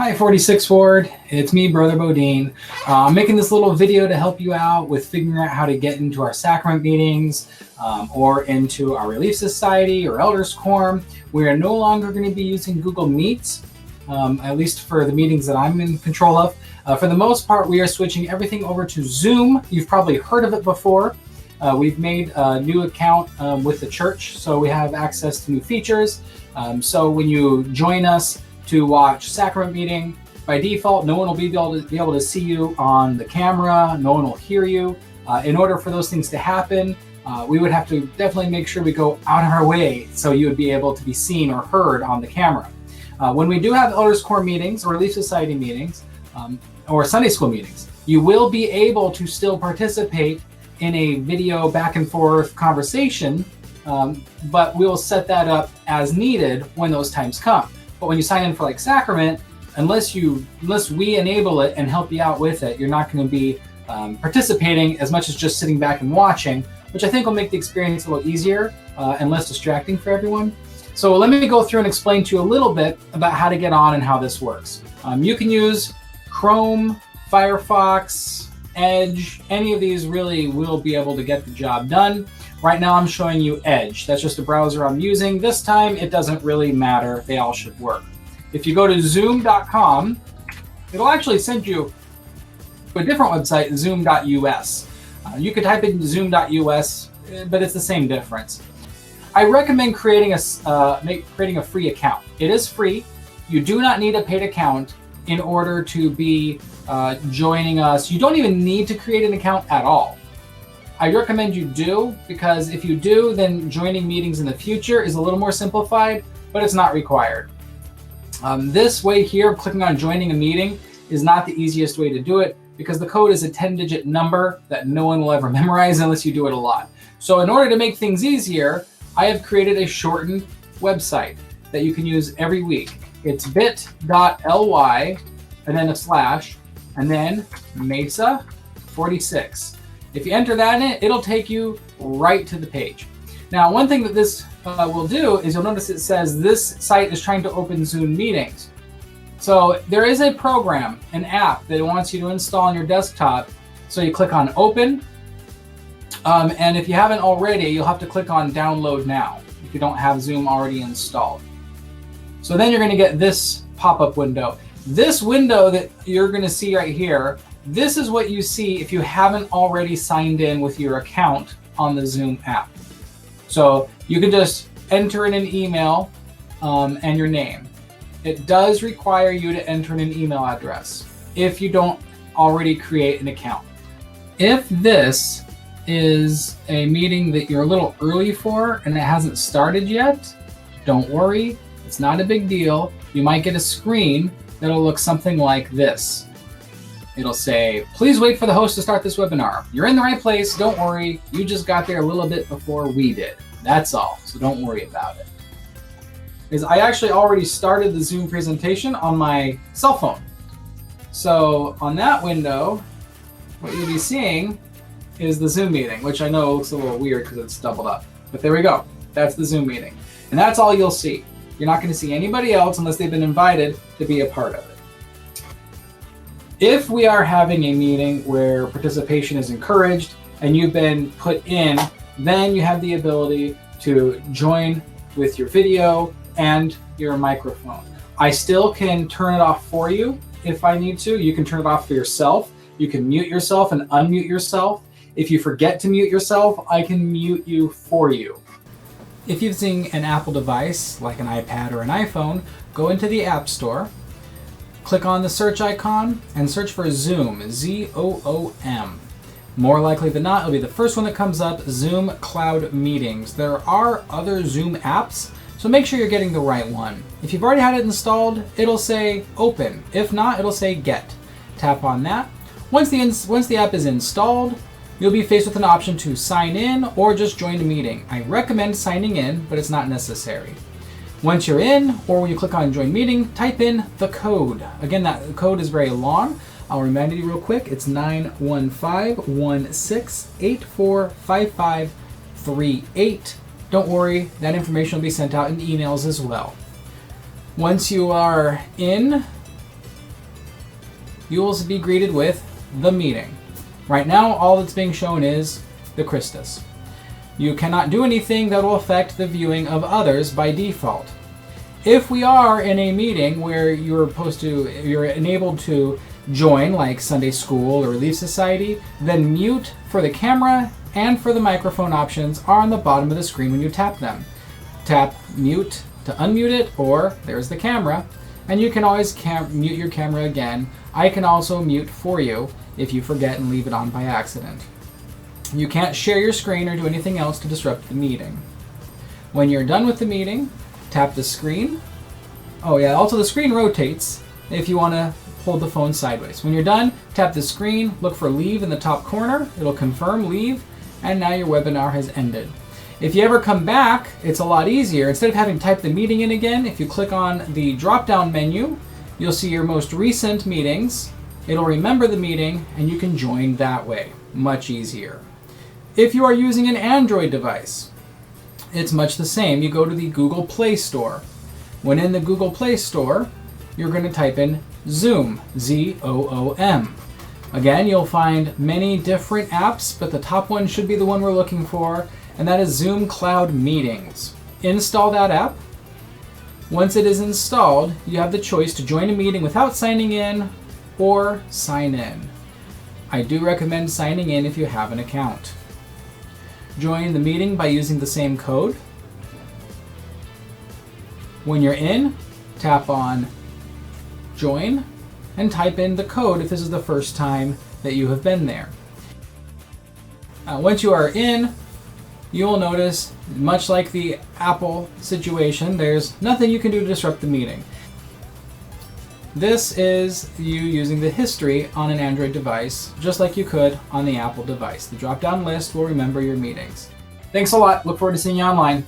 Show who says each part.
Speaker 1: Hi, 46 Ward. It's me, Brother Bodine. I'm making this little video to help you out with figuring out how to get into our sacrament meetings or into our Relief Society or Elders Quorum. We are no longer going to be using Google Meets, at least for the meetings that I'm in control of. For the most part, we are switching everything over to Zoom. You've probably heard of it before. We've made a new account with the church, so we have access to new features. So when you join us to watch sacrament meeting, by default, no one will be able to see you on the camera. No one will hear you. In order for those things to happen, we would have to definitely make sure we go out of our way so you would be able to be seen or heard on the camera. When we do have Elders Quorum meetings or Relief Society meetings or Sunday school meetings, you will be able to still participate in a video back and forth conversation, but we'll set that up as needed when those times come. But when you sign in for like sacrament, unless we enable it and help you out with it, you're not going to be participating as much as just sitting back and watching, which I think will make the experience a little easier and less distracting for everyone. So let me go through and explain to you a little bit about how to get on and how this works. You can use Chrome, Firefox, Edge. Any of these really will be able to get the job done. Right now I'm showing you Edge. That's just a browser I'm using. This time it doesn't really matter. They all should work. If you go to zoom.com, it'll actually send you to a different website, zoom.us. You could type in zoom.us, but it's the same difference. I recommend creating a free account. It is free. You do not need a paid account in order to be joining us. You don't even need to create an account at all. I recommend you do, because if you do, then joining meetings in the future is a little more simplified, but it's not required. This way here, clicking on joining a meeting, is not the easiest way to do it, because the code is a 10-digit number that no one will ever memorize unless you do it a lot. So in order to make things easier, I have created a shortened website that you can use every week. It's bit.ly and then a slash and then Mesa 46. If you enter that in, it'll take you right to the page. Now, one thing that this will do is you'll notice it says this site is trying to open Zoom meetings. So there is a program, an app that it wants you to install on your desktop. So you click on open. And if you haven't already, you'll have to click on download now if you don't have Zoom already installed. So then you're going to get this pop-up window. This window that you're going to see right here, this is what you see if you haven't already signed in with your account on the Zoom app. So you can just enter in an email and your name. It does require you to enter in an email address if you don't already create an account. If this is a meeting that you're a little early for and it hasn't started yet, don't worry, it's not a big deal. You might get a screen that'll look something like this. It'll say, please wait for the host to start this webinar. You're in the right place, don't worry. You just got there a little bit before we did. That's all, so don't worry about it. Because I actually already started the Zoom presentation on my cell phone. So on that window, what you'll be seeing is the Zoom meeting, which I know looks a little weird because it's doubled up. But there we go, that's the Zoom meeting. And that's all you'll see. You're not going to see anybody else unless they've been invited to be a part of it. If we are having a meeting where participation is encouraged and you've been put in, then you have the ability to join with your video and your microphone. I still can turn it off for you if I need to. You can turn it off for yourself. You can mute yourself and unmute yourself. If you forget to mute yourself, I can mute you for you. If you're using an Apple device, like an iPad or an iPhone, go into the App Store, click on the search icon, and search for Zoom, Z-O-O-M. More likely than not, it'll be the first one that comes up, Zoom Cloud Meetings. There are other Zoom apps, so make sure you're getting the right one. If you've already had it installed, it'll say Open. If not, it'll say Get. Tap on that. Once the app is installed, you'll be faced with an option to sign in or just join a meeting. I recommend signing in, but it's not necessary. Once you're in, or when you click on Join Meeting, type in the code. Again, that code is very long. I'll remind you real quick. It's 91516845538. Don't worry, that information will be sent out in emails as well. Once you are in, you will be greeted with the meeting. Right now, all that's being shown is the Christus. You cannot do anything that will affect the viewing of others by default. If we are in a meeting where you're enabled to join, like Sunday school or Relief Society, then mute for the camera and for the microphone options are on the bottom of the screen when you tap them. Tap mute to unmute it, or there's the camera, and you can always mute your camera again. I can also mute for you if you forget and leave it on by accident. You can't share your screen or do anything else to disrupt the meeting. When you're done with the meeting, tap the screen. Oh yeah, also the screen rotates if you want to hold the phone sideways. When you're done, tap the screen, look for leave in the top corner. It'll confirm leave, and now your webinar has ended. If you ever come back, it's a lot easier. Instead of having to type the meeting in again, if you click on the drop-down menu, you'll see your most recent meetings. It'll remember the meeting, and you can join that way. Much easier. If you are using an Android device, it's much the same. You go to the Google Play Store. When in the Google Play Store, you're going to type in Zoom, Z-O-O-M. Again, you'll find many different apps, but the top one should be the one we're looking for, and that is Zoom Cloud Meetings. Install that app. Once it is installed, you have the choice to join a meeting without signing in or sign in. I do recommend signing in if you have an account. Join the meeting by using the same code. When you're in, tap on Join and type in the code if this is the first time that you have been there. Once you are in, you will notice, much like the Apple situation, there's nothing you can do to disrupt the meeting. This is you using the history on an Android device, just like you could on the Apple device. The drop-down list will remember your meetings. Thanks a lot. Look forward to seeing you online.